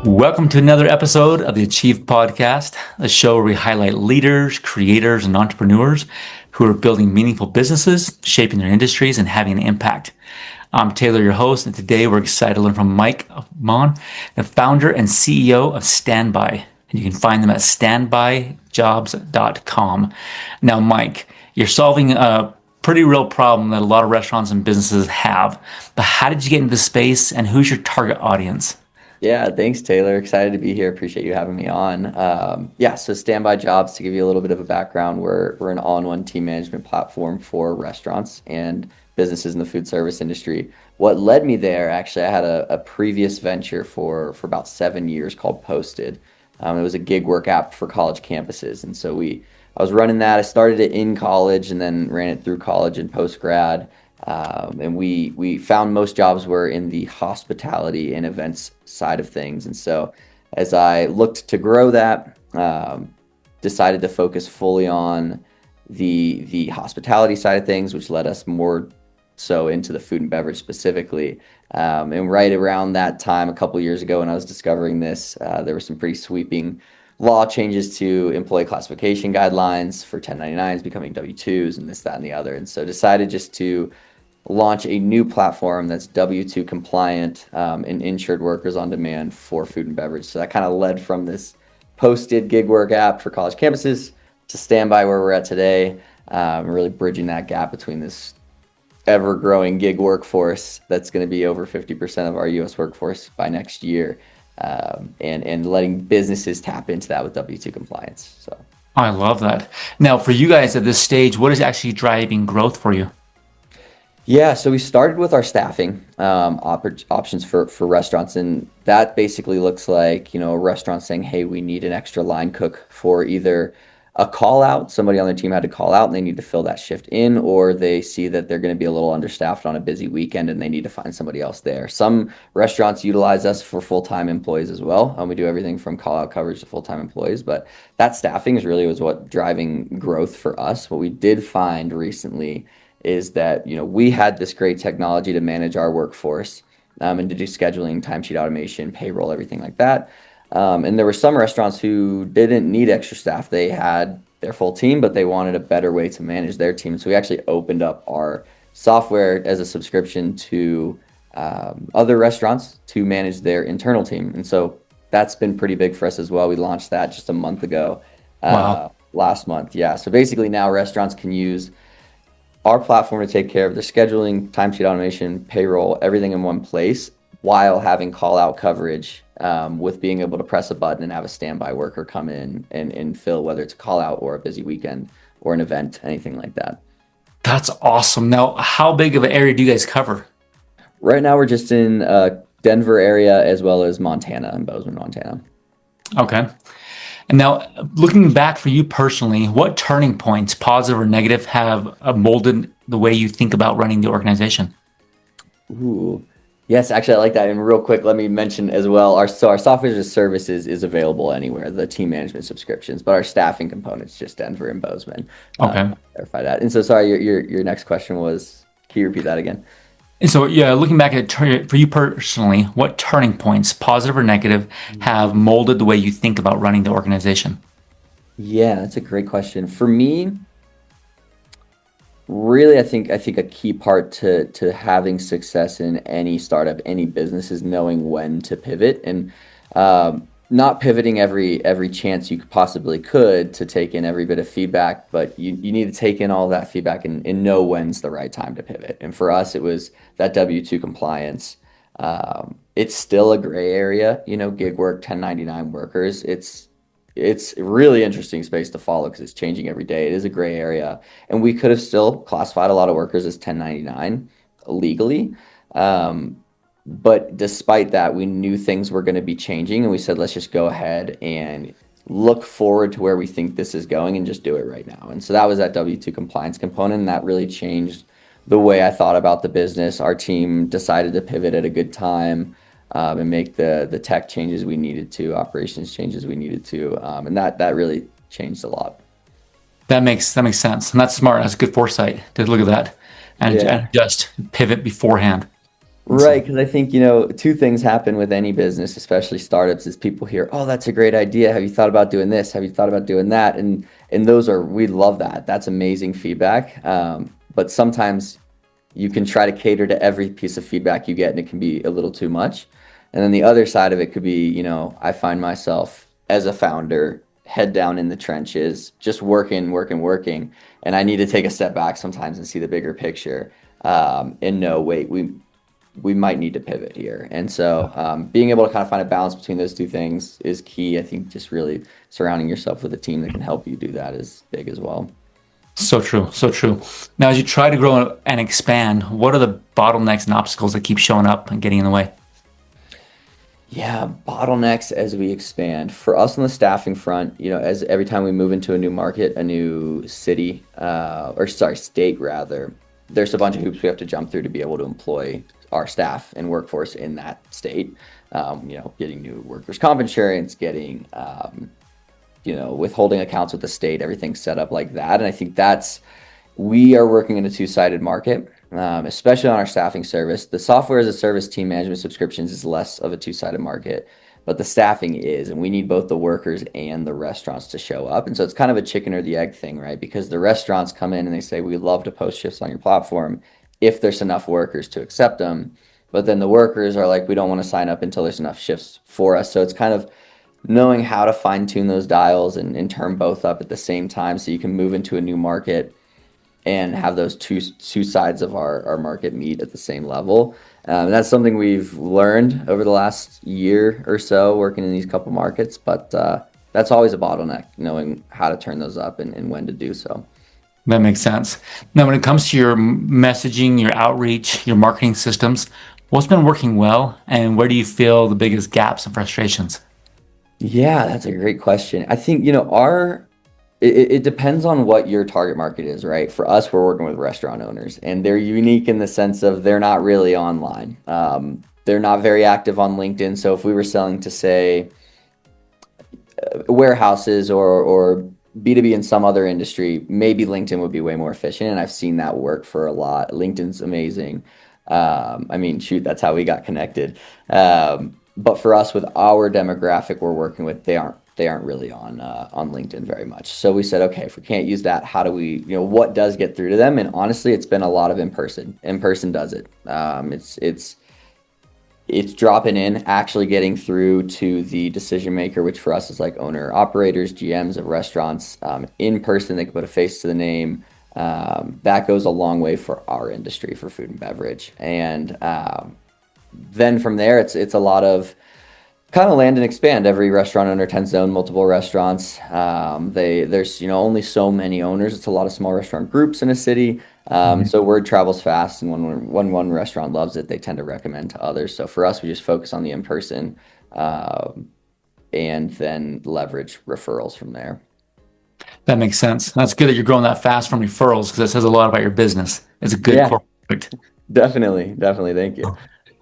Welcome to another episode of the Achieve Podcast, a show where we highlight leaders, creators, and entrepreneurs who are building meaningful businesses, shaping their industries, and having an impact. I'm Taylor, your host, and today we're excited to learn from Michael Mawn, the founder and CEO of Standby. And you can find them at standbyjobs.com. Now, Mike, you're solving a pretty real problem that a lot of restaurants and businesses have. But how did you get into this space, and who's your target audience? Yeah, thanks, Taylor. Excited to be here. Appreciate you having me on. So Standby Jobs, to give you a little bit of a background, we're an all-in-one team management platform for restaurants and businesses in the food service industry. What led me there, actually, I had a previous venture for about 7 years called Posted. It was a gig work app for college campuses, and I was running that. I started it in college and then ran it through college and post grad. And we found most jobs were in the hospitality and events side of things. And so as I looked to grow that, decided to focus fully on the hospitality side of things, which led us more so into the food and beverage specifically. And right around that time, a couple years ago, when I was discovering this, there were some pretty sweeping law changes to employee classification guidelines for 1099s becoming W-2s and this, that, and the other. And so decided just to launch a new platform that's W-2 compliant and insured workers on demand for food and beverage. So that kind of led from this Posted gig work app for college campuses to Standby, where we're at today, really bridging that gap between this ever-growing gig workforce that's going to be over 50% of our U.S. workforce by next year, and letting businesses tap into that with W-2 compliance. So I love that. Now, for you guys at this stage, what is actually driving growth for you? yeah, so we started with our staffing options for restaurants, and that basically looks like, a restaurant saying, "Hey, we need an extra line cook for either a call out, somebody on their team had to call out and they need to fill that shift in, or they see that they're going to be a little understaffed on a busy weekend and they need to find somebody else there." Some restaurants utilize us for full-time employees as well. We do everything from call out coverage to full-time employees, but that staffing was what driving growth for us. What we did find recently is that we had this great technology to manage our workforce, and to do scheduling, timesheet automation, payroll, everything like that. And there were some restaurants who didn't need extra staff. They had their full team, but they wanted a better way to manage their team. So we actually opened up our software as a subscription to other restaurants to manage their internal team. And so that's been pretty big for us as well. We launched that just a month ago, Wow. last month. Yeah. So basically now restaurants can use our platform to take care of their scheduling, timesheet automation, payroll, everything in one place, while having call out coverage, with being able to press a button and have a standby worker come in and fill, whether it's a call out or a busy weekend or an event, anything like that. That's awesome. Now, how big of an area do you guys cover? Right now, we're just in Denver area as well as Montana and Bozeman, Montana. Okay. And now, looking back for you personally, what turning points, positive or negative, have molded the way you think about running the organization? Ooh. Yes, actually, I like that. And real quick, let me mention as well, our software as a service is available anywhere, the team management subscriptions, but our staffing components just Denver and Bozeman. Okay. Clarify that. And so, sorry, your next question was, can you repeat that again? And so, yeah, looking back at for you personally, what turning points, positive or negative, have molded the way you think about running the organization? Yeah, that's a great question. For me, really, I think a key part to having success in any startup, any business, is knowing when to pivot, and not pivoting every chance you possibly could to take in every bit of feedback, but you need to take in all that feedback and know when's the right time to pivot. And for us, it was that W-2 compliance. It's still a gray area, gig work, 1099 workers. It's a really interesting space to follow because it's changing every day. It is a gray area, and we could have still classified a lot of workers as 1099 legally. But despite that, we knew things were going to be changing, and we said, let's just go ahead and look forward to where we think this is going and just do it right now. And so that was that W-2 compliance component, and that really changed the way I thought about the business. Our team decided to pivot at a good time, and make the tech changes we needed to, operations changes we needed to, and that really changed a lot. That makes sense, and that's smart. That's good foresight to look at that and Yeah. just pivot beforehand. And so, Right, because I think, two things happen with any business, especially startups, is people hear, "Oh, that's a great idea. Have you thought about doing this? Have you thought about doing that?" And we love that. That's amazing feedback. But sometimes you can try to cater to every piece of feedback you get, and it can be a little too much. And then the other side of it could be, I find myself as a founder, head down in the trenches, just working, working, working, and I need to take a step back sometimes and see the bigger picture. And no, wait, we might need to pivot here. And so being able to kind of find a balance between those two things is key. I think just really surrounding yourself with a team that can help you do that is big as well. so true, so true. Now, as you try to grow and expand, what are the bottlenecks and obstacles that keep showing up and getting in the way? Yeah, bottlenecks as we expand. For us on the staffing front, as every time we move into a new market, a new city, or sorry, state rather, there's a bunch of hoops we have to jump through to be able to employ our staff and workforce in that state. Getting new workers' comp insurance, getting withholding accounts with the state, everything set up like that. And I think we are working in a two-sided market, especially on our staffing service. The software as a service team management subscriptions is less of a two-sided market, but the staffing is, and we need both the workers and the restaurants to show up. And so it's kind of a chicken or the egg thing, right? Because the restaurants come in and they say, we'd love to post shifts on your platform if there's enough workers to accept them. But then the workers are like, we don't want to sign up until there's enough shifts for us. So it's kind of knowing how to fine tune those dials and turn both up at the same time so you can move into a new market and have those two sides of our market meet at the same level. That's something we've learned over the last year or so working in these couple markets, but that's always a bottleneck, knowing how to turn those up and when to do so. That makes sense. Now, when it comes to your messaging, your outreach, your marketing systems, what's been working well, and where do you feel the biggest gaps and frustrations? Yeah, that's a great question. I think, it depends on what your target market is, right? For us, we're working with restaurant owners, and they're unique in the sense of they're not really online. They're not very active on LinkedIn. So if we were selling to, say, warehouses or B2B in some other industry, maybe LinkedIn would be way more efficient. And I've seen that work for a lot. LinkedIn's amazing. I mean, shoot, that's how we got connected. But for us, with our demographic we're working with, they aren't really on LinkedIn very much. So we said, okay, if we can't use that, how do we, what does get through to them? And honestly, it's been a lot of in person. In person does it. It's dropping in, actually getting through to the decision maker, which for us is like owner operators, GMs of restaurants. In person, they can put a face to the name. That goes a long way for our industry, for food and beverage. And then from there, it's a lot of kind of land and expand. Every restaurant owner tends to own multiple restaurants. There's only so many owners. It's a lot of small restaurant groups in a city. So word travels fast, and when one restaurant loves it, they tend to recommend to others. So for us, we just focus on the in person, and then leverage referrals from there. That makes sense. That's good that you're growing that fast from referrals because it says a lot about your business. It's a good Yeah, corporate. definitely, definitely. Thank you.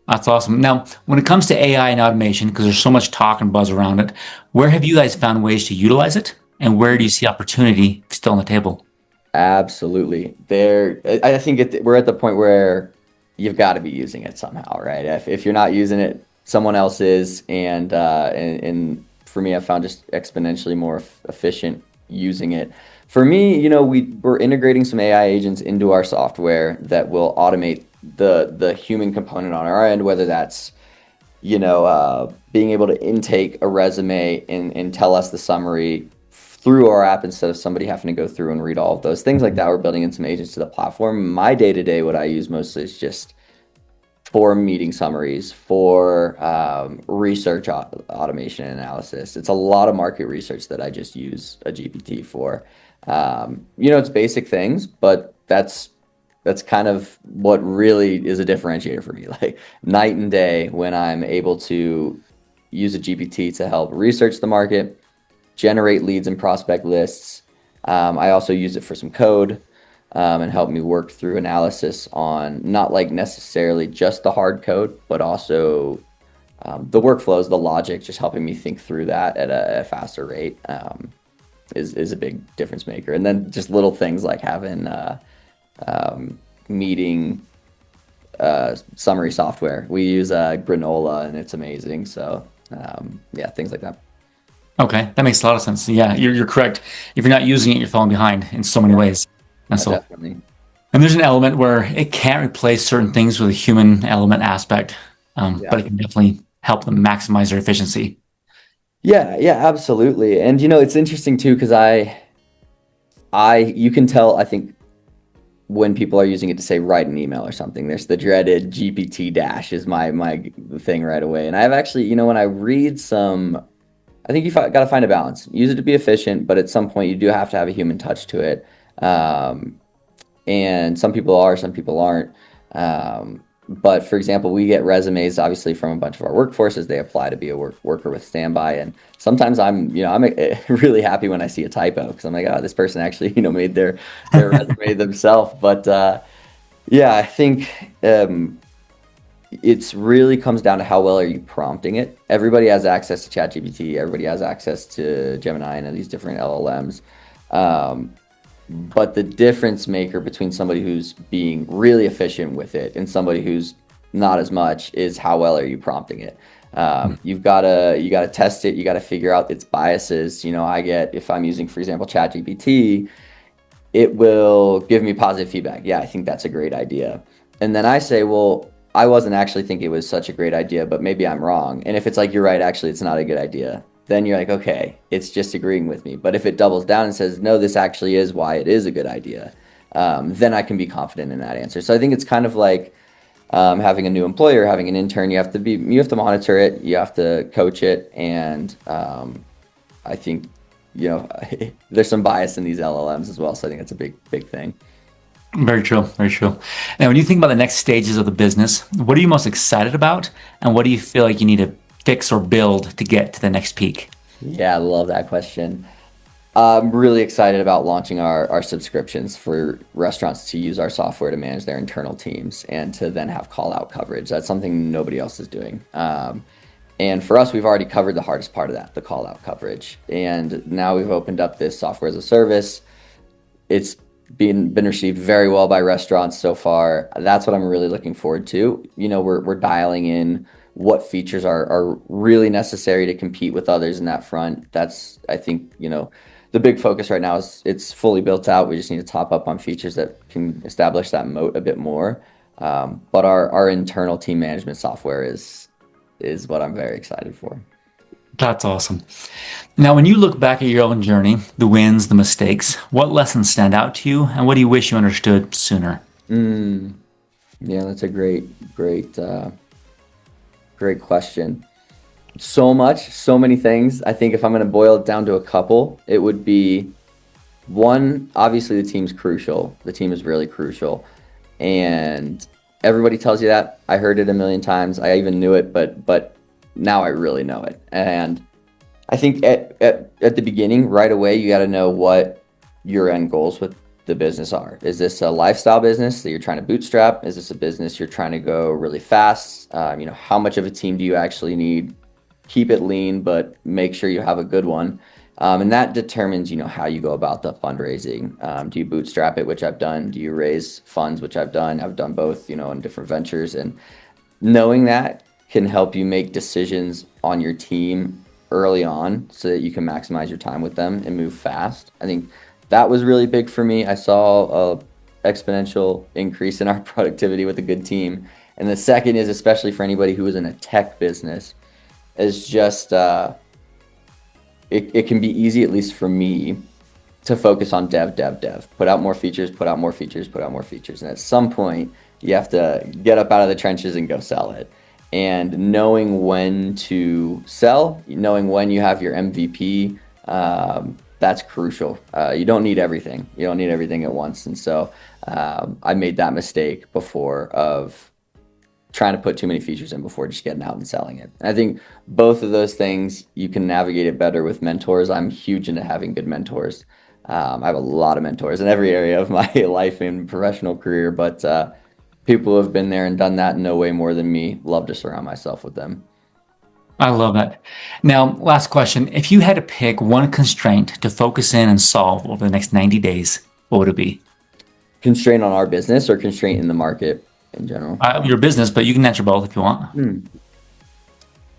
That's awesome. Now, when it comes to AI and automation, because there's so much talk and buzz around it, where have you guys found ways to utilize it? And where do you see opportunity still on the table? Absolutely. I think we're at the point where you've got to be using it somehow, right? If you're not using it, someone else is, and for me, I found just exponentially more efficient using it. For me, we're integrating some AI agents into our software that will automate the human component on our end, whether that's being able to intake a resume and tell us the summary through our app instead of somebody having to go through and read all of those things like that. We're building in some agents to the platform. My day to day, what I use mostly is just for meeting summaries, for research automation and analysis. It's a lot of market research that I just use a GPT for. It's basic things, but that's kind of what really is a differentiator for me. Like night and day when I'm able to use a GPT to help research the market, generate leads and prospect lists. I also use it for some code and help me work through analysis on not like necessarily just the hard code, but also the workflows, the logic, just helping me think through that at a faster rate is a big difference maker. And then just little things like having meeting summary software. We use Granola, and it's amazing. So yeah, things like that. Okay, that makes a lot of sense. Yeah, you're correct. If you're not using it, you're falling behind in so many Yeah, ways. And so, definitely. and there's an element where it can't replace certain things with a human element aspect, but Yeah. it can definitely help them maximize their efficiency. Yeah, yeah, absolutely. And it's interesting too because you can tell, I think, when people are using it to say write an email or something. There's the dreaded GPT dash is my thing right away. And I've actually, when I read some, I think got to find a balance. Use it to be efficient, but at some point you do have to have a human touch to it. Um, and some people are, some people aren't. But for example, we get resumes obviously from a bunch of our workforces. They apply to be a worker with standby, and sometimes I'm really happy when I see a typo because I'm like, oh, this person actually made their resume themselves. But yeah, I think it's really comes down to how well are you prompting it. Everybody has access to ChatGPT. Everybody has access to Gemini and these different LLMs. Um, but the difference maker between somebody who's being really efficient with it and somebody who's not as much is how well are you prompting it. You gotta test it. You gotta figure out its biases. If I'm using, for example, ChatGPT, it will give me positive feedback. Yeah, I think that's a great idea. And then I say, well, I wasn't actually thinking it was such a great idea, but maybe I'm wrong. And if it's like, you're right, actually, it's not a good idea, then you're like, okay, it's just agreeing with me. But if it doubles down and says, no, this actually is why it is a good idea, then I can be confident in that answer. So I think it's kind of like having a new employer, having an intern. You have to monitor it, you have to coach it, and I think there's some bias in these LLMs as well. So I think that's a big thing. Very true. Very true. Now, when you think about the next stages of the business, what are you most excited about, and what do you feel like you need to fix or build to get to the next peak? Yeah, I love that question. I'm really excited about launching our subscriptions for restaurants to use our software to manage their internal teams and to then have call out coverage. That's something nobody else is doing. And for us, we've already covered the hardest part of that, the call out coverage. And now we've opened up this software as a service. It's been received very well by restaurants so far. That's what I'm really looking forward to. We're dialing in what features are really necessary to compete with others in that front. That's, I think, the big focus right now is it's fully built out. We just need to top up on features that can establish that moat a bit more. But our internal team management software is what I'm very excited for. That's awesome. Now, when you look back at your own journey, the wins, the mistakes, what lessons stand out to you, and what do you wish you understood sooner? Mm, yeah, that's a great question. So many things. I think if I'm going to boil it down to a couple, it would be one, obviously the team's crucial. The team is really crucial. And everybody tells you that. I heard it a million times. I even knew it, but now I really know it. And I think at the beginning, right away, you got to know what your end goals with the business are. Is this a lifestyle business that you're trying to bootstrap? Is this a business you're trying to go really fast? How much of a team do you actually need? Keep it lean, but make sure you have a good one. And that determines, how you go about the fundraising. Do you bootstrap it, which I've done? Do you raise funds, which I've done? I've done both, in different ventures. And knowing that can help you make decisions on your team early on so that you can maximize your time with them and move fast. I think that was really big for me. I saw a exponential increase in our productivity with a good team. And the second is, especially for anybody who is in a tech business, is just it can be easy, at least for me, to focus on dev. Put out more features, put out more features, put out more features. And at some point, you have to get up out of the trenches and go sell it. And knowing when to sell, knowing when you have your MVP, that's crucial. You don't need everything. You don't need everything at once. And so I made that mistake before of trying to put too many features in before just getting out and selling it. And I think both of those things, you can navigate it better with mentors. I'm huge into having good mentors. I have a lot of mentors in every area of my life and professional career, but people who have been there and done that know way more than me. Love to surround myself with them. I love that. Now, last question. If you had to pick one constraint to focus in and solve over the next 90 days, what would it be? Constraint on our business or constraint in the market? in general? Your business, but you can answer both if you want.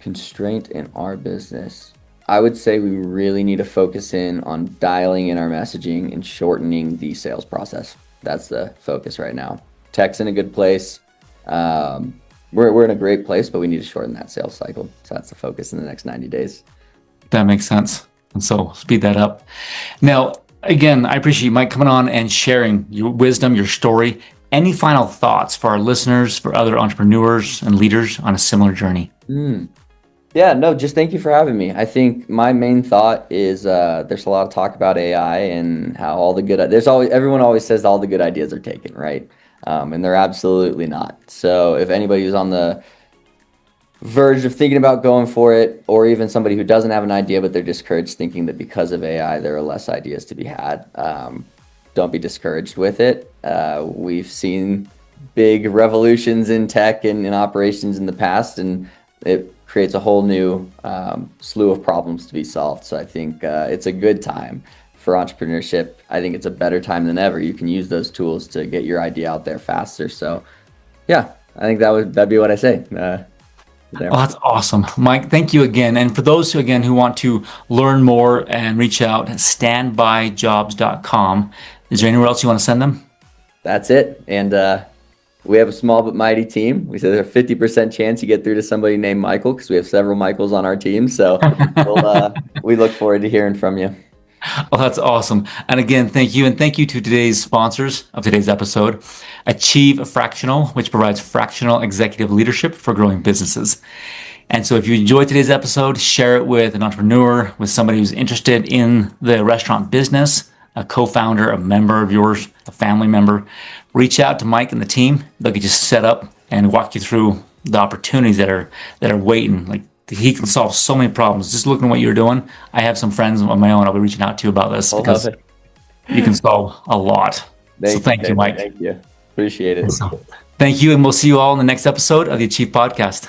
Constraint in our business. I would say we really need to focus in on dialing in our messaging and shortening the sales process. That's the focus right now. Tech's in a good place. We're in a great place, but we need to shorten that sales cycle. So that's the focus in the next 90 days. That makes sense. And so speed that up. Now, again, I appreciate you, Mike, coming on and sharing your wisdom, your story. Any final thoughts for our listeners, for other entrepreneurs and leaders on a similar journey? Yeah, no, just thank you for having me. I think my main thought is there's a lot of talk about AI and how all the good, everyone always says all the good ideas are taken, right? And they're absolutely not. So if anybody who's on the verge of thinking about going for it, or even somebody who doesn't have an idea but they're discouraged thinking that because of AI there are less ideas to be had, don't be discouraged with it. We've seen big revolutions in tech and in operations in the past, and it creates a whole new slew of problems to be solved. So I think it's a good time for entrepreneurship. I think it's a better time than ever. You can use those tools to get your idea out there faster. So yeah, I think that'd be what I say. There. Oh, that's awesome. Mike, thank you again. And for those who want to learn more and reach out, standbyjobs.com. Is there anywhere else you want to send them? That's it. And we have a small but mighty team. We said there's a 50% chance you get through to somebody named Michael because we have several Michaels on our team. So we look forward to hearing from you. Oh, that's awesome. And again, thank you. And thank you to today's sponsors of today's episode, Achieve Fractional, which provides fractional executive leadership for growing businesses. And so if you enjoyed today's episode, share it with an entrepreneur, with somebody who's interested in the restaurant business, a co-founder, a member of yours, a family member. Reach out to Mike and the team. They'll get you set up and walk you through the opportunities that are waiting. Like, he can solve so many problems. Just looking at what you're doing, I have some friends of my own I'll be reaching out to about this because you can solve a lot. Thank you, Mike. Thank you. Appreciate it. Thank you, and we'll see you all in the next episode of the Achieve Podcast.